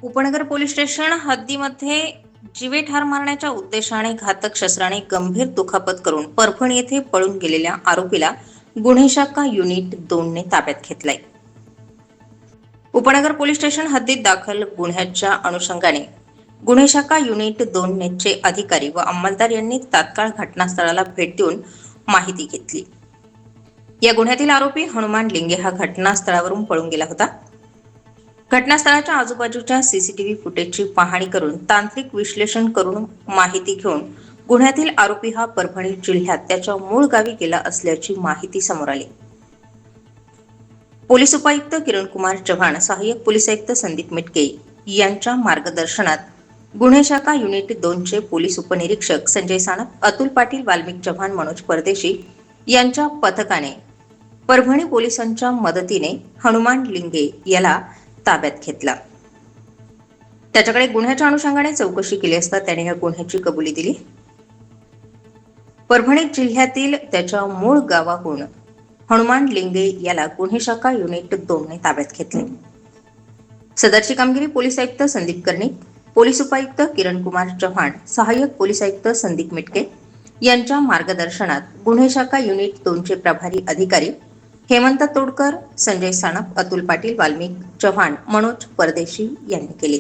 उपनगर police station हद्दीमध्ये जीवे ठार मारण्याच्या उद्देशाने घातक शस्त्राने गंभीर दुखापत करून परभणी येथे पळून गेलेल्या आरोपीला गुन्हे शाखा युनिट 2 ने ताब्यात घेतलाय। उपनगर पोलीस स्टेशन हद्दीत दाखल गुन्ह्याच्या अनुषंगाने गुन्हे शाखा युनिट 2 चे अधिकारी व अंमलदार यांनी तात्काळ घटनास्थळाला भेट देऊन माहिती घेतली। या गुन्ह्यातील आरोपी हनुमान लिंगे हा घटनास्थळावरून पळून गेला होता। घटनास्थळाच्या आजूबाजूच्या सीसीटीव्ही फुटेजची पाहणी करून तांत्रिक विश्लेषण करून माहिती घेऊन गुन्ह्यातील आरोपी हा परभणी जिल्ह्यात त्याच्या मूळ गावी गेला असल्याची माहिती समोर आली। पोलीस उपायुक्त किरण कुमार चव्हाण, सहाय्यक पोलीस आयुक्त संदीप मिटके यांच्या मार्गदर्शनात गुन्हे शाखा युनिट 2 चे पोलीस उपनिरीक्षक संजय सानप, अतुल पाटील, वाल्मिक चव्हाण, मनोज परदेशी यांच्या पथकाने परभणी पोलिसांच्या मदतीने हनुमान लिंगे याला ताब्यात घेतला। त्याच्याकडे गुन्ह्याच्या अनुषंगाने चौकशी केली असता त्याने या गुन्ह्याची कबुली दिली। परभणी जिल्ह्यातील त्याच्या मूळ गावाहून हनुमान लिंगे याला गुन्हे शाखा युनिट 2 ने ताब्यात घेतले। सदरची कामगिरी पोलीस आयुक्त संदीप कर्णिक, पोलीस उपायुक्त किरण कुमार चव्हाण, सहाय्यक पोलीस आयुक्त संदीप मिटके यांच्या मार्गदर्शनात गुन्हे शाखा युनिट 2 चे प्रभारी अधिकारी हेमंत तोडकर, संजय सानप, अतुल पाटील, वाल्मिक चव्हाण, मनोज परदेशी यांनी केली।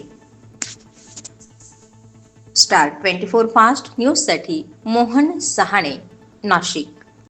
स्टार 24 फास्ट न्यूज साठी मोहन सहाणे, नाशिक।